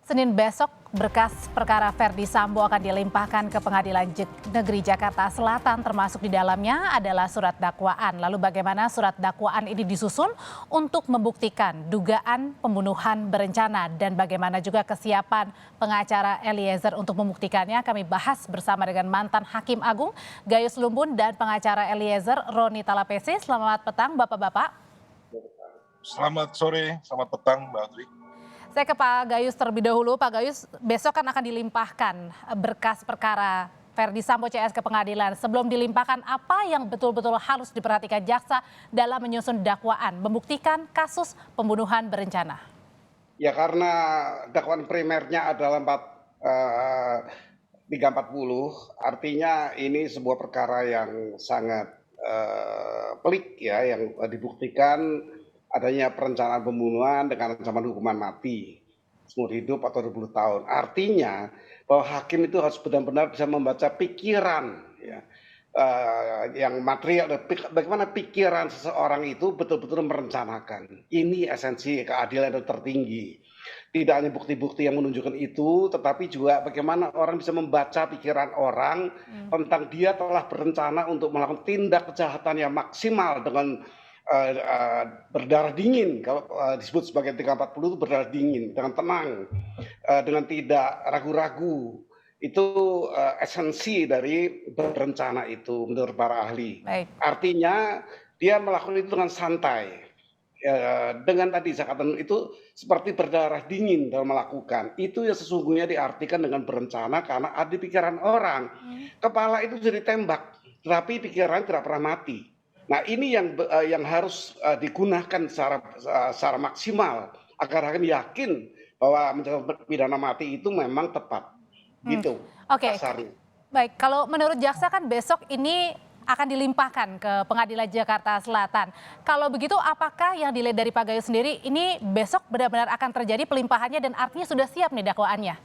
Senin besok, berkas perkara Verdi Sambo akan dilimpahkan ke Pengadilan Negeri Jakarta Selatan, termasuk di dalamnya adalah surat dakwaan. Lalu bagaimana surat dakwaan ini disusun untuk membuktikan dugaan pembunuhan berencana dan bagaimana juga kesiapan pengacara Eliezer untuk membuktikannya. Kami bahas bersama dengan mantan Hakim Agung Gayus Lumbun dan pengacara Eliezer Roni Talapesi. Selamat petang Bapak-Bapak. Selamat sore, selamat petang Mbak Audrey. Saya ke Pak Gayus terlebih dahulu. Pak Gayus, besok kan akan dilimpahkan berkas perkara Verdi Sambo CS ke pengadilan. Sebelum dilimpahkan, apa yang betul-betul harus diperhatikan jaksa dalam menyusun dakwaan, membuktikan kasus pembunuhan berencana? Ya karena dakwaan primernya adalah 340, artinya ini sebuah perkara yang sangat pelik ya, yang dibuktikan adanya perencanaan pembunuhan dengan ancaman hukuman mati seumur hidup atau 20 tahun. Artinya bahwa hakim itu harus benar-benar bisa membaca pikiran ya, yang material, bagaimana pikiran seseorang itu betul-betul merencanakan. Ini esensi keadilan yang tertinggi. Tidak hanya bukti-bukti yang menunjukkan itu, tetapi juga bagaimana orang bisa membaca pikiran orang tentang dia telah berencana untuk melakukan tindak kejahatan yang maksimal dengan berdarah dingin. Kalau disebut sebagai 340 itu berdarah dingin, dengan tenang, dengan tidak ragu-ragu. Itu esensi dari berencana itu menurut para ahli. Baik. Artinya dia melakukan itu dengan santai, dengan tadi saya katakan itu seperti berdarah dingin dalam melakukan. Itu yang sesungguhnya diartikan dengan berencana karena ada di pikiran orang. Kepala itu jadi tembak, tetapi pikiran tidak pernah mati. Nah ini yang harus digunakan secara maksimal agar hakim yakin bahwa menjatuhkan pidana mati itu memang tepat. Gitu. Oke. Kasarnya. Baik, kalau menurut jaksa kan besok ini akan dilimpahkan ke Pengadilan Jakarta Selatan. Kalau begitu apakah yang dilihat dari Pak Gayus sendiri ini besok benar-benar akan terjadi pelimpahannya dan artinya sudah siap nih dakwaannya?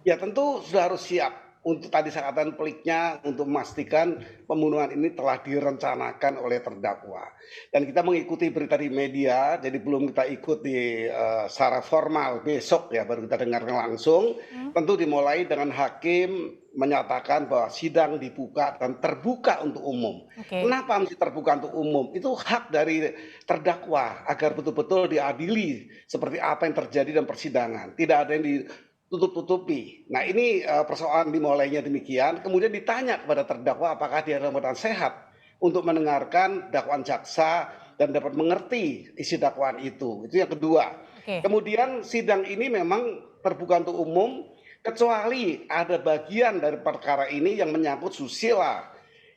Ya tentu sudah harus siap. Untuk tadi saya katakan peliknya untuk memastikan pembunuhan ini telah direncanakan oleh terdakwa. Dan kita mengikuti berita di media, jadi belum kita ikuti secara formal besok ya, baru kita dengarkan langsung. Tentu dimulai dengan hakim menyatakan bahwa sidang dibuka dan terbuka untuk umum. Kenapa mesti terbuka untuk umum? Itu hak dari terdakwa agar betul-betul diadili seperti apa yang terjadi dalam persidangan. Tidak ada yang tutup-tutupi. Nah ini persoalan dimulainya demikian, kemudian ditanya kepada terdakwa apakah dia dalam keadaan sehat untuk mendengarkan dakwaan jaksa dan dapat mengerti isi dakwaan itu. Itu yang kedua. Kemudian sidang ini memang terbuka untuk umum, kecuali ada bagian dari perkara ini yang menyangkut susila,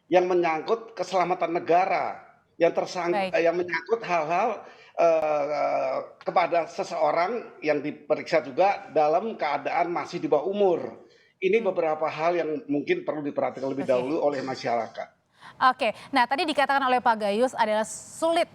yang menyangkut keselamatan negara, yang menyangkut hal-hal kepada seseorang yang diperiksa juga dalam keadaan masih di bawah umur. Ini beberapa hal yang mungkin perlu diperhatikan lebih dahulu oleh masyarakat. Oke, nah tadi dikatakan oleh Pak Gayus adalah sulit,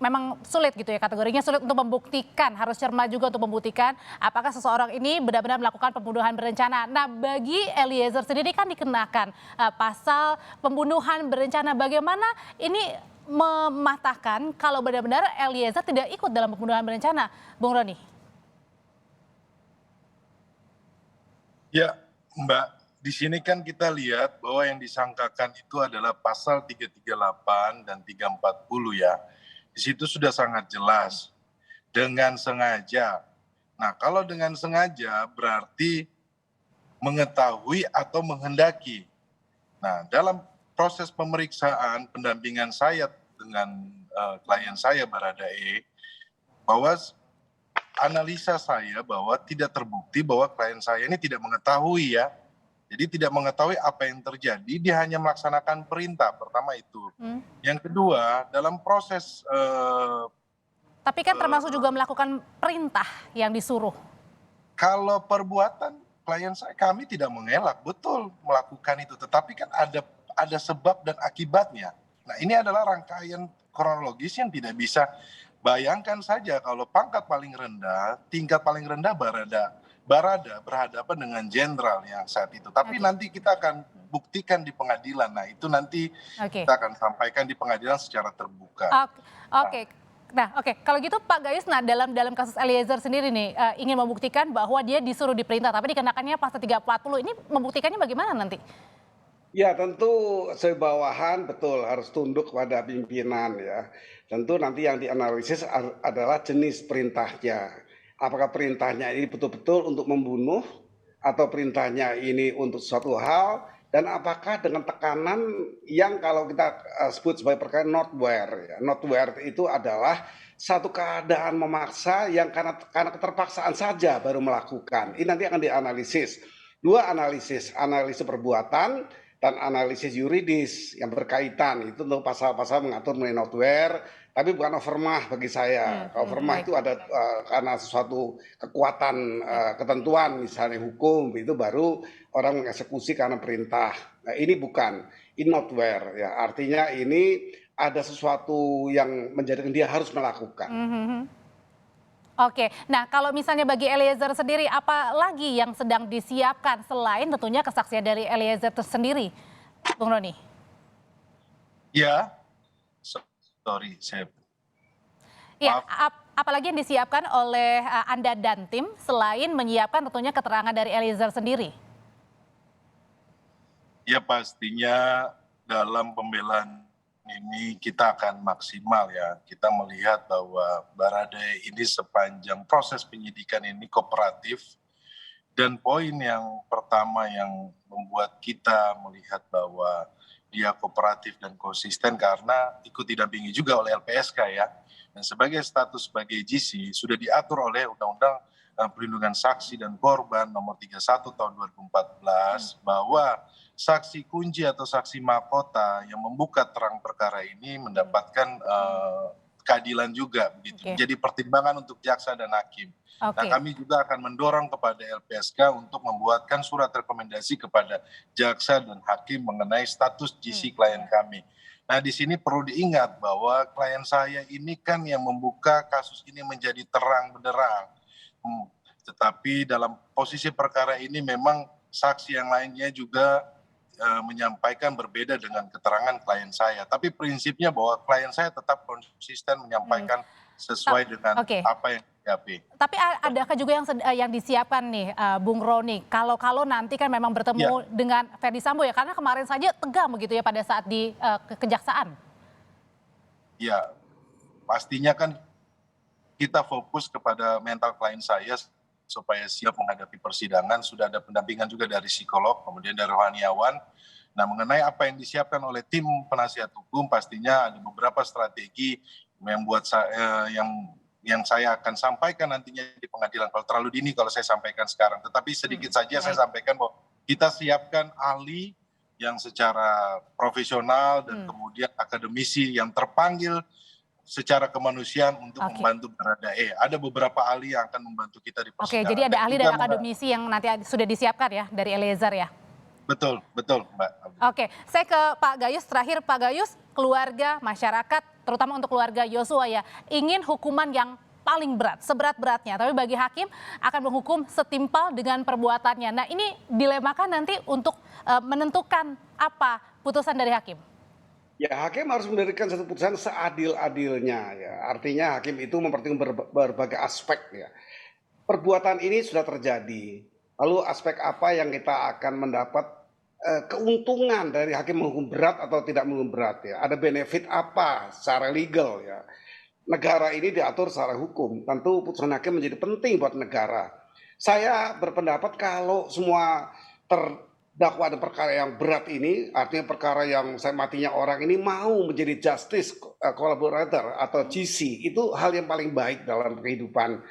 memang sulit gitu ya, kategorinya sulit untuk membuktikan, harus cermat juga untuk membuktikan apakah seseorang ini benar-benar melakukan pembunuhan berencana. Nah bagi Eliezer sendiri kan dikenakan pasal pembunuhan berencana, bagaimana ini mematahkan kalau benar-benar Eliezer tidak ikut dalam pembunuhan berencana, Bung Roni? Ya Mbak, di sini kan kita lihat bahwa yang disangkakan itu adalah pasal 338 dan 340 ya. Di situ sudah sangat jelas, dengan sengaja. Nah kalau dengan sengaja berarti mengetahui atau menghendaki. Nah dalam proses pemeriksaan pendampingan saya dengan klien saya Baradae, bahwa analisa saya bahwa tidak terbukti bahwa klien saya ini tidak mengetahui ya. Jadi tidak mengetahui apa yang terjadi, dia hanya melaksanakan perintah, pertama itu. Yang kedua, dalam proses tapi kan termasuk juga melakukan perintah yang disuruh. Kalau perbuatan klien saya, kami tidak mengelak, betul melakukan itu, tetapi kan ada sebab dan akibatnya. Nah ini adalah rangkaian kronologis yang tidak bisa. Bayangkan saja kalau pangkat paling rendah, tingkat paling rendah Barada berhadapan dengan jenderal yang saat itu. Tapi nanti kita akan buktikan di pengadilan. Nah itu nanti kita akan sampaikan di pengadilan secara terbuka. Oke. Nah, oke, kalau gitu Pak Gayus, nah dalam kasus Eliezer sendiri nih ingin membuktikan bahwa dia disuruh diperintah, tapi dikenakannya pasal 340. Ini membuktikannya bagaimana nanti? Ya tentu sebawahan betul harus tunduk pada pimpinan ya. Tentu nanti yang dianalisis adalah jenis perintahnya. Apakah perintahnya ini betul-betul untuk membunuh atau perintahnya ini untuk suatu hal, dan apakah dengan tekanan yang kalau kita sebut sebagai perkara notwear ya. Notwear itu adalah satu keadaan memaksa yang karena keterpaksaan saja baru melakukan. Ini nanti akan dianalisis. Dua analisis, analisis perbuatan dan analisis yuridis yang berkaitan. Itu untuk pasal-pasal mengatur mengenai notwear, tapi bukan overmah bagi saya. Overmah itu ada karena sesuatu kekuatan ketentuan, misalnya hukum, itu baru orang mengeksekusi karena perintah. Nah, ini bukan, ini notwear ya. Artinya ini ada sesuatu yang menjadikan dia harus melakukan. Oke, nah kalau misalnya bagi Eliezer sendiri, apa lagi yang sedang disiapkan selain tentunya kesaksian dari Eliezer tersendiri, Bung Roni? Ya, sorry, saya Ya, maaf. apalagi yang disiapkan oleh Anda dan tim selain menyiapkan tentunya keterangan dari Eliezer sendiri? Ya pastinya dalam pembelaan ini kita akan maksimal ya. Kita melihat bahwa Baradae ini sepanjang proses penyidikan ini kooperatif. Dan poin yang pertama yang membuat kita melihat bahwa dia kooperatif dan konsisten karena ikut didampingi juga oleh LPSK ya. Dan sebagai status sebagai GC sudah diatur oleh Undang-Undang Perlindungan Saksi dan Korban nomor 31 tahun 2014 bahwa saksi kunci atau saksi mahkota yang membuka terang perkara ini mendapatkan keadilan juga begitu. Jadi pertimbangan untuk jaksa dan hakim. Nah, kami juga akan mendorong kepada LPSK untuk membuatkan surat rekomendasi kepada jaksa dan hakim mengenai status GC klien kami. Nah, di sini perlu diingat bahwa klien saya ini kan yang membuka kasus ini menjadi terang benderang. Tetapi dalam posisi perkara ini memang saksi yang lainnya juga menyampaikan berbeda dengan keterangan klien saya. Tapi prinsipnya bahwa klien saya tetap konsisten menyampaikan sesuai dengan apa yang dihadapi. Tapi adakah juga yang disiapkan nih, Bung Roni, kalau nanti kan memang bertemu dengan Ferdy Sambo ya, karena kemarin saja tegang begitu ya pada saat di kejaksaan. Ya, pastinya kan kita fokus kepada mental klien saya supaya siap menghadapi persidangan. Sudah ada pendampingan juga dari psikolog, kemudian dari rohaniawan. Nah, mengenai apa yang disiapkan oleh tim penasihat hukum, pastinya ada beberapa strategi yang saya akan sampaikan nantinya di pengadilan. Kalau terlalu dini kalau saya sampaikan sekarang, tetapi sedikit saja saya sampaikan bahwa kita siapkan ahli yang secara profesional dan kemudian akademisi yang terpanggil secara kemanusiaan untuk membantu Baradae. Ada beberapa ahli yang akan membantu kita di persidangan. Oke, jadi ada ahli dan akademisi yang nanti sudah disiapkan ya dari Eliezer ya? Betul, Mbak. Oke, saya ke Pak Gayus terakhir. Pak Gayus, keluarga, masyarakat, terutama untuk keluarga Yosua ya, ingin hukuman yang paling berat, seberat-beratnya. Tapi bagi hakim akan menghukum setimpal dengan perbuatannya. Nah, ini dilemakan nanti untuk menentukan apa putusan dari hakim. Ya, hakim harus memberikan satu putusan seadil-adilnya ya. Artinya hakim itu mempertimbangkan berbagai aspek ya. Perbuatan ini sudah terjadi. Lalu aspek apa yang kita akan mendapat keuntungan dari hakim menghukum berat atau tidak menghukum berat ya. Ada benefit apa secara legal ya. Negara ini diatur secara hukum. Tentu putusan hakim menjadi penting buat negara. Saya berpendapat kalau semua terdakwa dan perkara yang berat ini, artinya perkara yang matinya orang ini mau menjadi justice collaborator atau GC, itu hal yang paling baik dalam kehidupan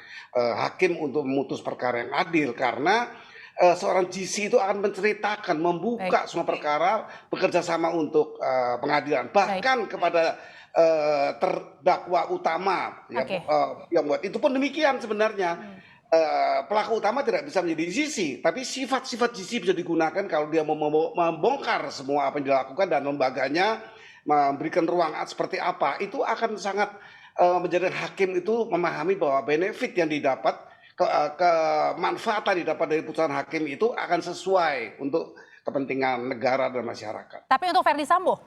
hakim untuk memutus perkara yang adil, karena seorang GC itu akan menceritakan, membuka semua perkara, bekerja sama untuk pengadilan, bahkan kepada terdakwa utama yang buat itu pun demikian sebenarnya. Pelaku utama tidak bisa menjadi GC, tapi sifat-sifat GC bisa digunakan kalau dia mau membongkar semua apa yang dilakukan dan lembaganya memberikan ruang seperti apa. Itu akan sangat menjadikan hakim itu memahami bahwa benefit yang didapat, kemanfaatan didapat dari putusan hakim itu akan sesuai untuk kepentingan negara dan masyarakat. Tapi untuk Ferdy Sambo?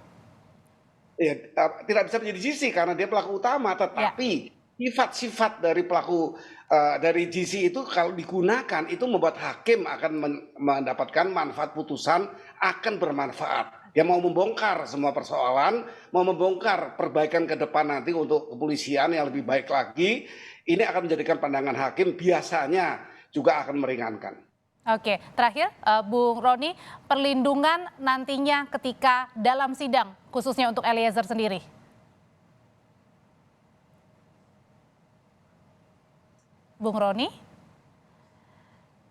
ya, tidak bisa menjadi GC karena dia pelaku utama, tetapi sifat-sifat dari pelaku dari GC itu kalau digunakan itu membuat hakim akan mendapatkan manfaat putusan akan bermanfaat. Dia mau membongkar semua persoalan, mau membongkar perbaikan ke depan nanti untuk kepolisian yang lebih baik lagi. Ini akan menjadikan pandangan hakim biasanya juga akan meringankan. Oke, terakhir Bung Roni, perlindungan nantinya ketika dalam sidang, khususnya untuk Eliezer sendiri. Bung Roni?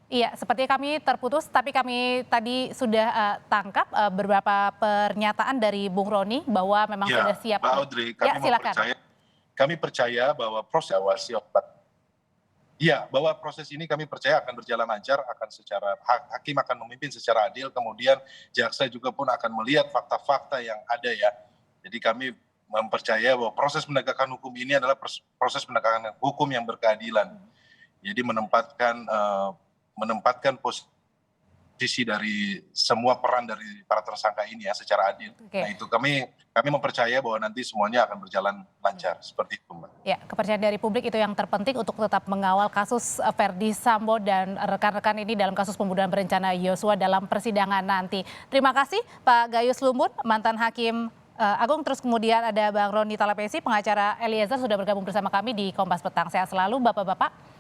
Iya, seperti kami terputus, tapi kami tadi sudah tangkap beberapa pernyataan dari Bung Roni bahwa memang sudah siap. Mbak Audrey, silakan. Kami percaya bahwa proses awasi bahwa proses ini kami percaya akan berjalan lancar, akan secara hakim akan memimpin secara adil, kemudian jaksa juga pun akan melihat fakta-fakta yang ada ya. Jadi kami mempercaya bahwa proses penegakan hukum ini adalah proses penegakan hukum yang berkeadilan. Jadi menempatkan posisi dari semua peran dari para tersangka ini ya secara adil. Nah itu kami mempercaya bahwa nanti semuanya akan berjalan lancar seperti itu, Mbak. Ya, kepercayaan dari publik itu yang terpenting untuk tetap mengawal kasus Verdi Sambo dan rekan-rekan ini dalam kasus pembunuhan berencana Yosua dalam persidangan nanti. Terima kasih Pak Gayus Lumbun, mantan Hakim Agung, terus kemudian ada Bang Roni Talapesi, pengacara Eliezer sudah bergabung bersama kami di Kompas Petang. Sehat selalu Bapak-Bapak.